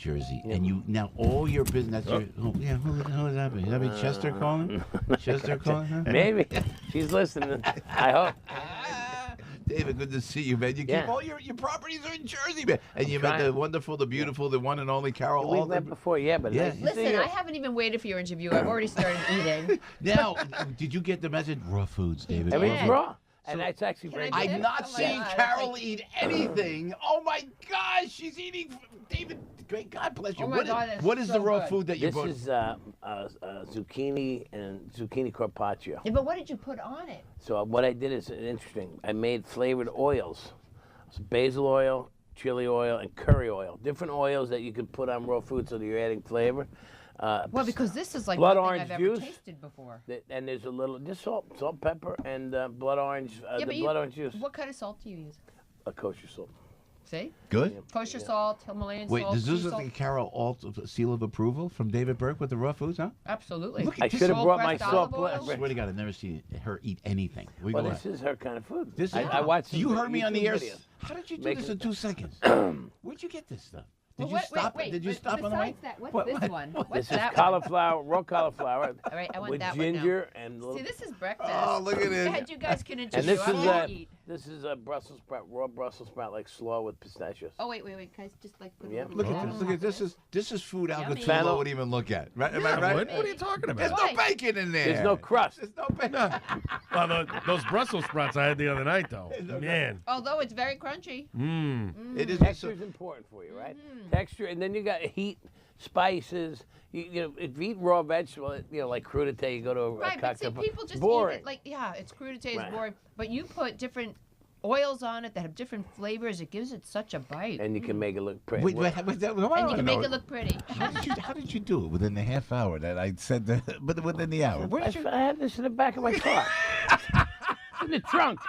Jersey, and you now all your business. Who is that? Is that Chester calling? Chester calling? Huh? Maybe she's listening. I hope. David, good to see you, man. You keep all your properties are in Jersey, man, and you met the wonderful, the beautiful, the one and only Carol. We met before, but nice to see Listen, you. I haven't even waited for your interview. I've already started eating. Now, did you get the message? Raw foods, David. Everything's raw. And that's actually very good. I'm not seeing Carol eat anything. Oh my gosh, she's eating. David, great God bless you. Oh my God, what is so the raw good. food that you brought? This is zucchini and zucchini carpaccio. Yeah, but what did you put on it? So what I did is interesting. I made flavored oils. So basil oil, chili oil, and curry oil. Different oils that you can put on raw food so that you're adding flavor. Well, because this is like blood nothing orange I've ever juice. tasted before. And there's a little, just salt, pepper, and blood orange, blood orange juice. What kind of salt do you use? A kosher salt. See? Good. Kosher salt, Himalayan Wait, salt. does this sea look salt? like Carol seal of approval from David Burke with the raw foods, huh? Absolutely. Look I should have brought my Pressed salt. olive oil. I swear to God, I've never seen her eat anything. Well, this is her kind of food. I watched. You heard me on the air. Videos. How did you do this in 2 seconds? Where'd you get this stuff? Did you stop? Did you stop on the way? Besides that, what's this one? What's This is that cauliflower, raw cauliflower. All right, I want with that one now. ginger and little. See, this is breakfast. Oh, look at Go it. ahead, you guys can And introduce. this I is want to eat. this is a Brussels sprout, raw Brussels sprout like slaw with pistachios. Oh wait, guys, just like put Yeah. a little Look bit at of this. Look at this. This is food Al Yummy. Gattullo would even look at. Right? Am I right? What are you talking about? There's no bacon in there. There's no crust. There's no bacon. Well, those Brussels sprouts I had the other night, though. Man. Although it's very crunchy. It is. Texture is important for you, right? Texture, and then you got heat, spices. You know, if you eat raw vegetable, like crudité, you go to a Right, but see, cocktail. people just boring. eat it like, it's crudité, it's Right. boring. But you put different oils on it that have different flavors. It gives it such a bite. And you can make it look pretty. Wait, And you can make it look pretty. How did you do it within the half hour that I said? But within the hour. Where did you? I had this in the back of my car. In the trunk.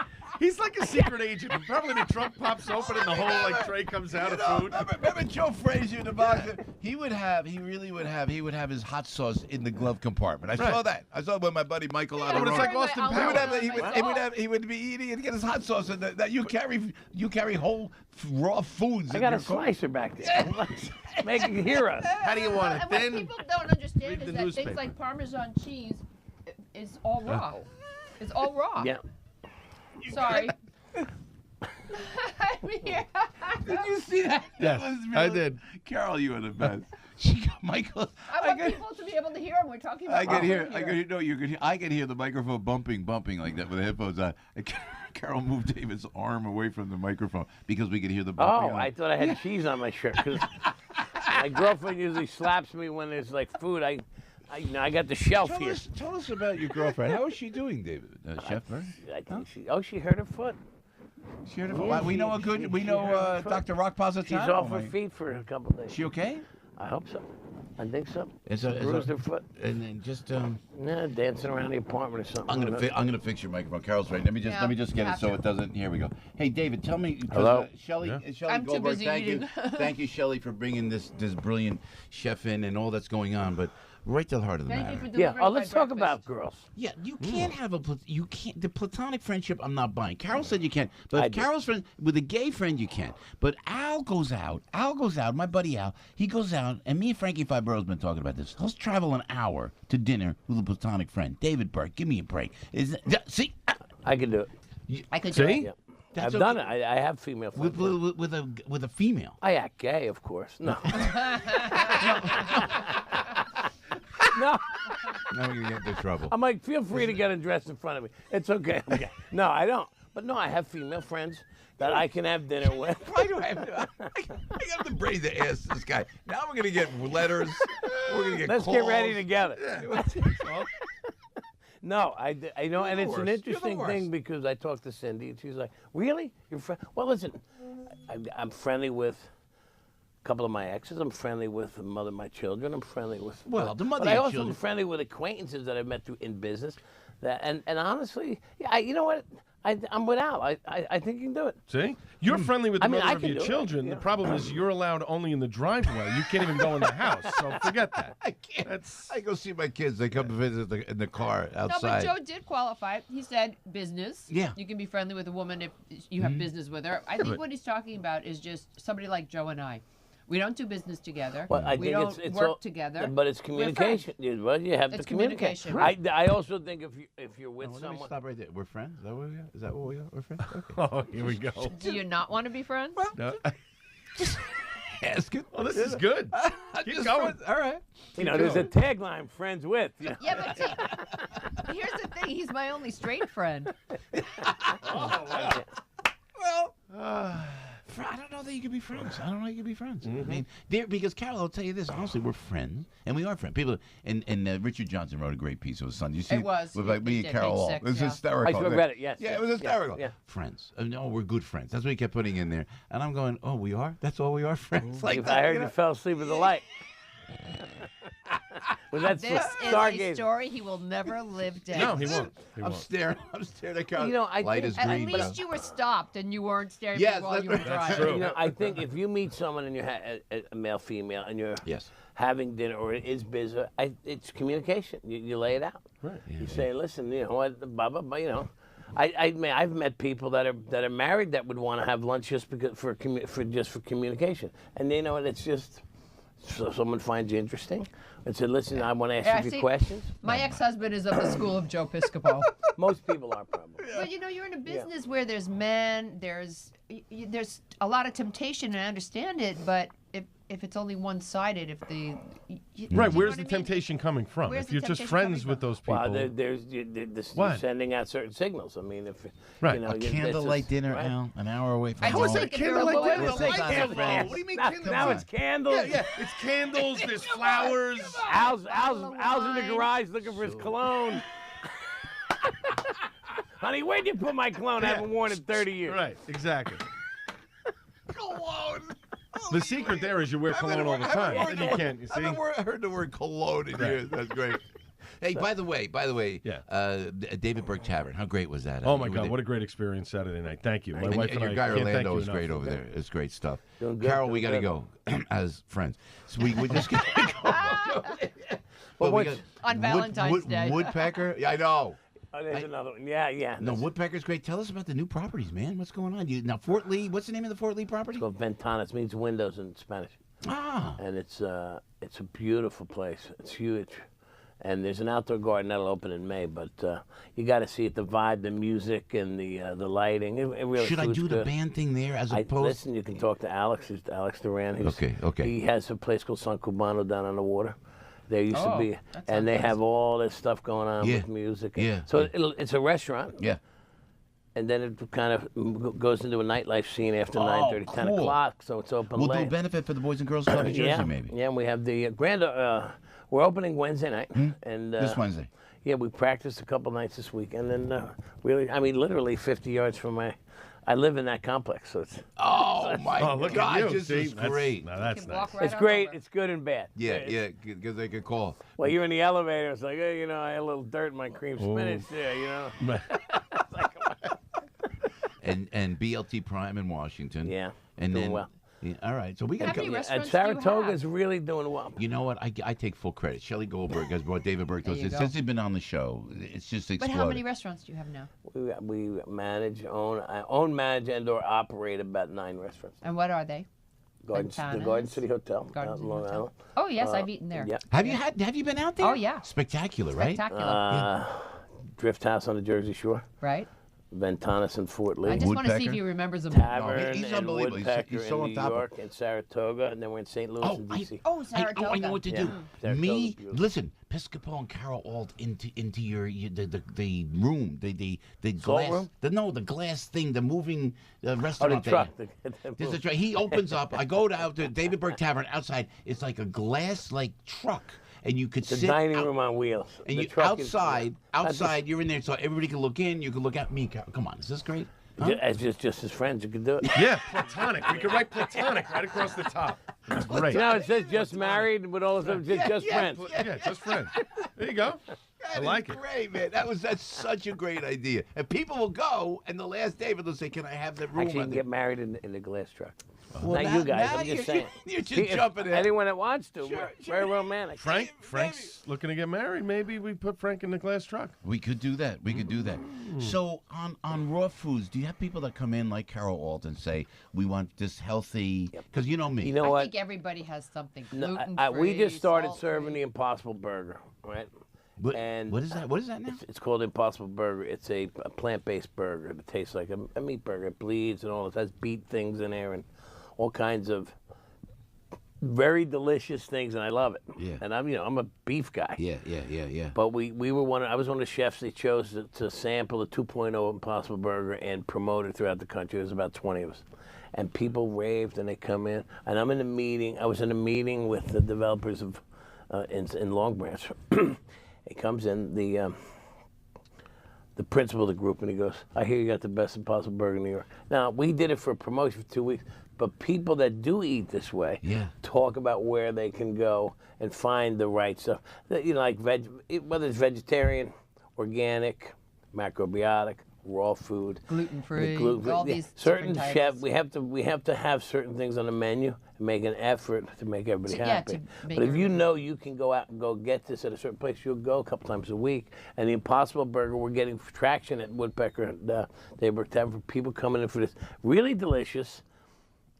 He's like a secret agent. Probably the trunk pops open and the whole tray comes out of food. Remember Joe Frazier, the boxer? He would have his hot sauce in the glove compartment. I saw that. I saw it when my buddy Michael out but it's like Wait, Austin I'll Powers. look. He would be eating and get his hot sauce in that you carry whole raw foods. I in got your a slicer back there. Make it hear us. How do you want it And what thin? people don't understand Read is the that newspaper. things like Parmesan cheese is all raw. It's all raw. Yeah. Sorry. I'm here. Did you see that? Yes, That was I did. Carol, you are the best. Michael. I want people to be able to hear him. We're talking about I could hear. food I here. could hear. No, you could hear. I could hear the microphone bumping like that with the headphones on. Carol moved David's arm away from the microphone because we could hear the bumping. Oh, I thought I had cheese on my shirt. 'Cause my girlfriend usually slaps me when there's like food. I got the shelf here. Tell us about your girlfriend. How is she doing, David? Chef Burke? I think she hurt her foot. She heard of Yeah, we know a good. she We know heard her foot. Dr. Rock Positano. She's off her feet for a couple of days. She okay? I hope so. I think so. It's Bruised her foot. And then just Yeah, dancing around the apartment or something. I'm gonna fix your microphone. Carol's right. Let me just get it have so to. it doesn't. Here we go. Hey, David, tell me. Hello? Shelley. Yeah. Shelley I'm too Goldberg. busy Thank you. eating. Thank you, Shelley, for bringing this brilliant chef in and all that's going on. But right to the heart of the Thank matter. you for Yeah. delivering Oh, let's my talk breakfast. about girls. Yeah, you can't have the platonic friendship. I'm not buying. Carol said you can, but I if do. Carol's friend with a gay friend, you can. But Al goes out. My buddy Al. He goes out, and me and Frankie Fibro's been talking about this. He'll travel an hour to dinner with a platonic friend. David Burke, give me a break. See, I can do it. I could do See? it. Yeah. That's I've done it. okay. I have female friends. with a female. I act gay, of course. No. No. Now we're gonna get into trouble. I'm like, feel free to get undressed in front of me. It's okay. Okay. No, I don't. But no, I have female friends that I can have dinner with. Why do I have to? I got the brain to ask this guy. Now we're gonna get letters. We're gonna get. Let's calls. get ready together. Yeah. No, I know, and it's an worst. You're the interesting worst. thing because I talked to Cindy, and she's like, "Really, your friend?" Well, listen, I'm friendly with a couple of my exes. I'm friendly with the mother of my children. I'm friendly with The mother but of I your also children. am friendly with acquaintances that I've met through in business. That and honestly, yeah, you know what? I'm with Al. I think you can do it. See? You're friendly with the I mean, mother I of can your do it, children. yeah. The problem is you're allowed only in the driveway. You can't even go in the house. So forget that. I can't. That's- I go see my kids. They come to visit in the car outside. No, but Joe did qualify. He said business. Yeah. You can be friendly with a woman if you have business with her. I think what he's talking about is just somebody like Joe and I, We don't do business together. Well, I we think don't it's work all, together. But it's We're friends. communication. Well, you have to It's communicate. communication. I also think if you're with Let me someone. stop right there. We're friends? Is that what we are? Is that what we are? We're friends? Okay. Oh, here we go. Do you not want to be friends? No. Ask it. Oh, this is good. Keep going. All right. There's a tagline: "Friends with." Yeah, but see, here's the thing. He's my only straight friend. Well, I don't know that you could be friends. I don't know you could be friends. I mean, because Carol, I'll tell you this. Honestly, we're friends, and we are friends. People, and Richard Johnson wrote a great piece of his son. You see, It was. with like It me did, and Carol. page All. 6, It was yeah. hysterical. I read it. Yes. Yeah, it was hysterical. Yeah. Friends. No, we're good friends. That's what he kept putting in there. And I'm going, oh, we are? That's all we are, friends? Like If that, I heard you you know? fell asleep with the light. Was that This is a stargazing? story he will never live down. No, he won't. He I'm won't. staring at Carol. I Light think- is At green. least you were stopped and you weren't staring Yes, at me while that's you were right. driving. That's true. I think if you meet someone and you're a male, female, and you're Yes. having dinner or it is busy, it's communication. You lay it out. Right. You say, listen, what, blah, blah, blah, I've met people that are married that would want to have lunch just because for communication, and it's just so someone finds you interesting and said, listen, I want to ask you a few see, questions. My ex-husband is of the school of Joe Piscopo. Most people are probably. But you're in a business where there's men, there's a lot of temptation, and I understand it. But if it's only one-sided, if the Right. do you know Where's what the I mean? temptation coming from? Where's If the you're just temptation friends coming with from? those people. Well, What? you're sending out certain signals. I mean, if Right. A candlelight dinner, right? Al, an hour away from I home. just think if you're a Candlelight lawyer, dinner? The lights Lights are are low. low. What do you mean Now, candlelight? now it's candles. Yeah, it's candles. There's flowers. Al's in the wine. garage looking for his cologne. Honey, where'd you put my cologne? I haven't worn it 30 years. Right. Exactly. Cologne. The secret there is you wear cologne all the time. Then you can't. You see. I heard the word cologne in here. That's great. Hey, by the way, Yeah. David Burke Tavern. How great was that? Oh my God! What a great experience Saturday night. Thank you. My wife and your I guy can't thank Orlando you is enough. great over there. It's great stuff. Doing good, Carol, we got doing to go as friends. So we just got to go. Well, we what's- on Valentine's Day. Woodpecker. Yeah, I know. Oh, there's another one. Yeah. No, Woodpecker's great. Tell us about the new properties, man. What's going on? Now, Fort Lee. What's the name of the Fort Lee property? It's called Ventanas. Means windows in Spanish. Ah. And it's a beautiful place. It's huge. And there's an outdoor garden that'll open in May, but you got to see it, the vibe, the music, and the lighting. It really Should I food's do the good. band thing there as opposed? Listen, you can talk to Alex. Who's Alex Duran. Who's, Okay. He has a place called San Cubano down on the water. There used to be, that and they sounds have all this stuff going on Yeah. with music. Yeah. So it's a restaurant. Yeah. And then it kind of goes into a nightlife scene after 9:30, 10 cool. o'clock. So it's open We'll do a late. benefit for the Boys and Girls Club of Jersey, Yeah, maybe. yeah. And we have the grand. We're opening Wednesday night, and This Wednesday. yeah, we practiced a couple nights this weekend, and really, I mean, literally 50 yards from I live in that complex, so it's Oh my Oh, look God! at you. This See, is great. Now that's You can nice. walk right it's on great. over. It's good and bad. Yeah, because they could call. Well, you're in the elevator. It's like, hey, I had a little dirt in my cream spinach there, And BLT Prime in Washington. Yeah, And doing then, well. yeah, all right. So we got How to many go. And restaurants do you Saratoga have? is really doing well. You know what? I take full credit. Shelley Goldberg has brought David Burke to us. There you go. Since he's been on the show, it's just But exploded. how many restaurants do you have now? We own, manage, and/or operate about 9 restaurants. And what are they? The Ventanas. Garden City Hotel Garden out in City Long Hotel. Island. Oh yes, I've eaten there. Yeah. Have you been out there? Oh, yeah. Spectacular, right? Spectacular. Drift House on the Jersey Shore. Right? Ventanas in Fort Lee. I just want to see if Woodpecker? he remembers them. Tavern he's and unbelievable. He's Woodpecker so on in New top of it. York and Saratoga, and then we're in St. Louis and D.C. Oh, I Saratoga. know what to Yeah. do. Saratoga's Me, beautiful. listen, Piscopo and Carol all into the room, the Salt glass, room? the glass thing, the moving Oh, the restaurant truck. thing. There's a truck. He opens up. I go out to David Burke Tavern outside. It's like a glass truck, and you could The sit dining out- room on wheels. and The you truck is- outside. You're in there, so everybody can look in. You can look out. Me, Carol. Come on, is this great? Huh? As just as friends, you can do it. Yeah, platonic. We could write platonic right across the top. That's great. You know, it says just married with all this stuff, just friends. Yeah, just friends. There you go. I like it. Great, man. That's such a great idea. And people will go, and the last day they'll say, "Can I have the room?" Actually, you can get married in the glass truck. Well, Not now- you guys. now I'm just you're- saying. you're just jumping in. Anyone that wants to. Sure, Very romantic. Frank's looking to get married. Maybe we put Frank in the glass truck. We could do that. We could do that. So on raw foods, do you have people that come in like Carol Alt and say we want this healthy? Because you know me. You know I what? think everybody has something No, gluten-free. we just started salt-free. serving the Impossible Burger, right? And what is that? What is that now? It's called Impossible Burger. It's a plant-based burger. It tastes like a meat burger. It bleeds and all. It has beet things in there and all kinds of very delicious things, and I love it. Yeah. And I'm a beef guy. Yeah. But we were I was one of the chefs they chose to sample the 2.0 Impossible Burger and promote it throughout the country. There's about 20 of us. And people raved, and they come in. And I'm in a meeting. I was in a meeting with the developers of in Long Branch. He comes in, the principal of the group, and he goes, I hear you got the best Impossible Burger in New York. Now, we did it for a promotion for 2 weeks, but people that do eat this way talk about where they can go and find the right stuff. Like whether it's vegetarian, organic, macrobiotic, raw food, gluten-free, all these certain different chefs. types. We have to have certain things on the menu and make an effort to make everybody happy. to make But if you everybody- know you can go out and go get this at a certain place, you'll go a couple times a week. And the Impossible Burger, we're getting traction at Woodpecker and David Burke Tavern for people coming in for this really delicious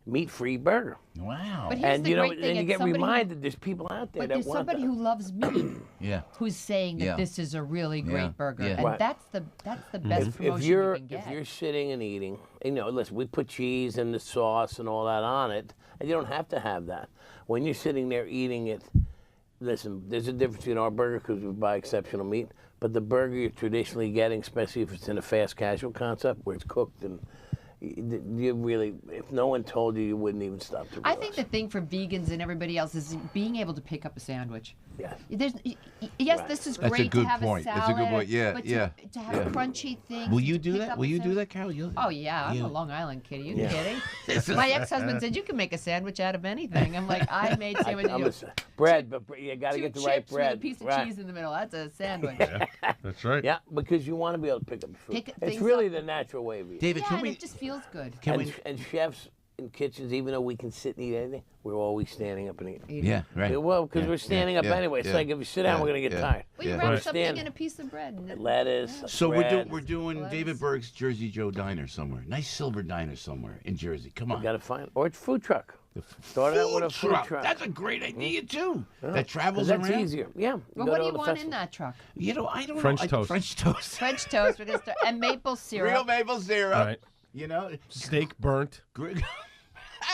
meat-free burger. Wow. But here's And the you know, great thing, and you it's get somebody who- reminded there's people out there But that there's want somebody that. who loves meat Yeah. who's saying that Yeah. this is a really great Yeah. burger, Yeah. and Right. that's the best promotion if you're you can get. if you're sitting and eating, listen, we put cheese and the sauce and all that on it, and you don't have to have that. When you're sitting there eating it, listen, there's a difference between our burger because we buy exceptional meat, but the burger you're traditionally getting, especially if it's in a fast casual concept where it's cooked and you really, if no one told you, you wouldn't even stop to realize. I think the thing for vegans and everybody else is being able to pick up a sandwich. Yes. Yes, Right. this is That's a great good to have point. a That's a salad. good point. Yeah, but yeah, to have yeah. crunchy things. Will and you to do pick that? up Will a you do sandwich. that, Carol? Oh yeah, I'm Yeah. a Long Island kid. Are you Yeah. kidding? My ex-husband said you can make a sandwich out of anything. I'm like, I made sandwiches. Bread, but you got to Two get the right chips with bread. a piece of right. cheese in the middle. That's a sandwich. That's right. Yeah, because you want to be able to pick up your food. Pick It's things really up. the natural way of eating. David, Yeah, can and we? it just feels good. Can and, we? and chefs in kitchens, even though we can sit and eat anything, we're always standing up and eating. Yeah, right. Yeah, well, because Yeah, we're standing yeah, up yeah, anyway. It's yeah, like if you sit down, yeah, we're going to get yeah. tired. Well, you Yeah. wrap Right. something Stand. in a piece of bread. And Lettuce. So bread. we're doing Lettuce. David Burke's Jersey Joe Diner somewhere. Nice silver diner somewhere in Jersey. Come on. Got to find, or it's food truck. Start out with a food truck. That's a great idea too. That 'Cause travels that's around. easier. Yeah. Well, go what to do all you the want in festivals. that truck? I don't French know. toast. French toast. French toast. We're gonna start, and maple syrup. Real maple syrup. All right. You know. Steak burnt. Gr-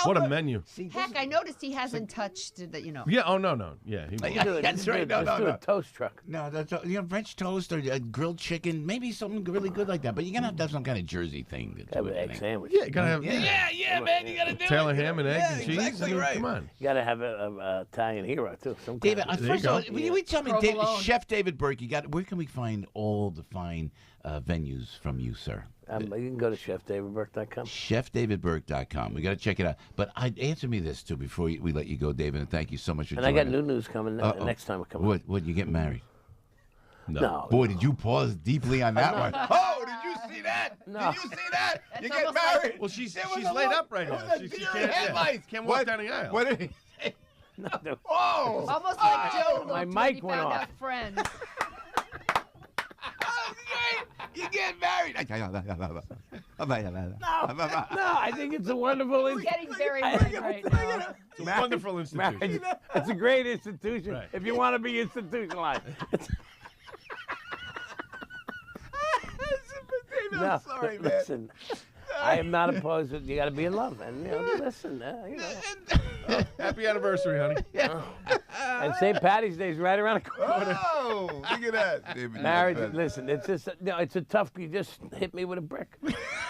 What a menu. See, this Heck, is- I noticed he hasn't touched the. Yeah. Oh no. Yeah. He Yeah, will. that's right. No, Let's do no. a toast truck. No, that's French toast or grilled chicken, maybe something really good like that. But you're gonna have to have some kind of Jersey thing. To Have do an it, I egg think. sandwich. Yeah. You gotta have. Man, you gotta do Taylor it. ham and eggs Yeah, and cheese. exactly right. Come on. You got to have a Italian hero too. Some David, kind of- first of all, go. will you tell me, David, Provolone. Chef David Burke, where can we find all the fine venues from you, sir? you can go to chefdavidburke.com. ChefDavidBurke.com. We got to check it out. But answer me this, too, before we let you go, David, and thank you so much for And I joining got us. new news coming next time we come. What, you get married? No. Boy, did you pause deeply on that one. Oh, did you see that? No. Did you see that? You get almost like- married. Well, she's It was laid a up right it now. was a She deer can't- in headlights. can't walk down the aisle. What did he say? No. Whoa! Almost like Joe My looked when mic he went found off. out friends. That's great. You get married. No, I think it's a wonderful He's getting very red right now. It's a wonderful institution. marriage. It's a great institution Right. if you want to be institutionalized. David, No, I'm sorry, man. listen, I am not opposed to it. You got to be in love, and listen, Happy anniversary, honey. and St. Patty's Day is right around the corner. Oh, look at that. David, Marriage, you're the listen, it's just it's a tough. You just hit me with a brick.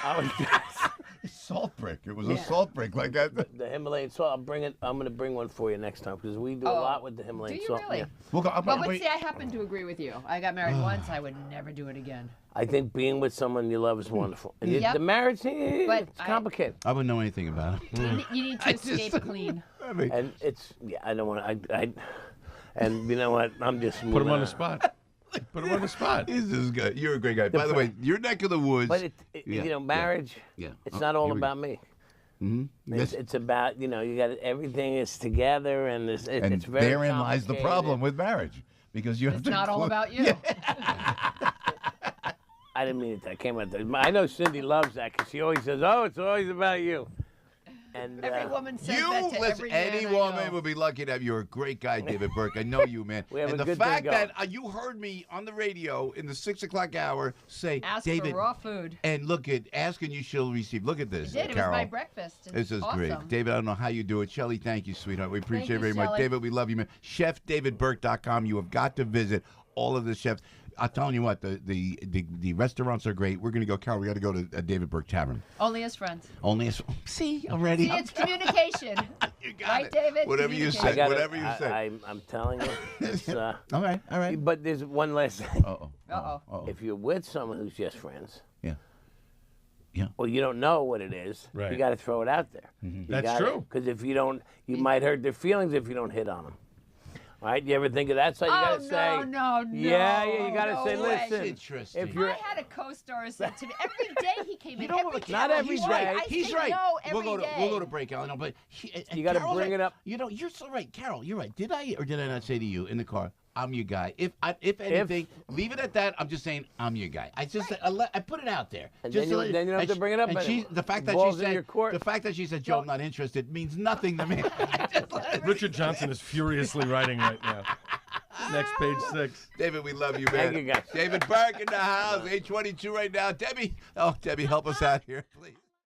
I was best. Salt brick. It was a salt brick like that. the Himalayan salt. I'm going to bring one for you next time because we do a Oh, lot with the Himalayan Do you salt. really? Yeah. We'll go, But see, I happen to agree with you. I got married once. I would never do it again. I think being with someone you love is wonderful. And Yep. the marriage, But it's complicated. I wouldn't know anything about it. You need to escape clean. And it's, I don't want to, and you know what? I'm just Put him moving on the spot. Put him on the spot. This is good. You're a great guy. By the way, your neck of the woods. But Yeah, marriage, yeah. it's Oh, not all here we go. about me. It's about, you got everything is together, and it's very therein lies the complicated. problem with marriage, because you have It's to not all about you. I didn't mean it. That came out. I know Cindy loves that because she always says, "Oh, it's always about you." And Every woman says that You to listen. every man Any I woman know. would be lucky to have. You're a great guy, David Burke. I know you, man. We have and a the good thing fact going. that you heard me on the radio in the 6 o'clock hour say, Ask David, for raw food. and look at ask and you shall receive. Look at this, I did. It Carol. was my breakfast. and This is awesome. great. David, I don't know how you do it. Shelly, thank you, sweetheart. We appreciate you, it very much. Shelley. David, we love you, man. ChefDavidBurke.com. You have got to visit all of the chefs. I'm telling you what, the restaurants are great. We're going to go, Carol, we got to go to David Burke Tavern. Only as friends. Only as, see, already. See, it's communication. You got Right, it. David? Whatever you Communication. say. Whatever you say. I'm telling you. It's, All right. but there's one last thing. Uh-oh. If you're with someone who's just friends, Yeah. well, you don't know what it is. Right. You got to throw it out there. That's true. Because if you don't, you might hurt their feelings if you don't hit on them. Right? You ever think of that? So you got to say, no. yeah, you got to no say, way. listen, Interesting. if you're, I had a co-star say to me every day he came in. know Every what, day. not every He's day. right. I He's say right. No, every we'll day. go to break, Alan. No, but You gotta Carol's bring right. it up. You're so right, Carol. You're right. Did I or did I not say to you in the car? I'm your guy. If anything, leave it at that. I'm just saying I'm your guy. I just I put it out there. And Just then you don't have to bring it up And anymore. the fact that Balls she in said your court. the fact that she said Joe, I'm not interested means nothing to me. Richard Johnson is furiously writing right now. Next page 6. David, we love you, man. Thank you, guys. David Burke in the house. 8:22 right now. Debbie, help us out here, please.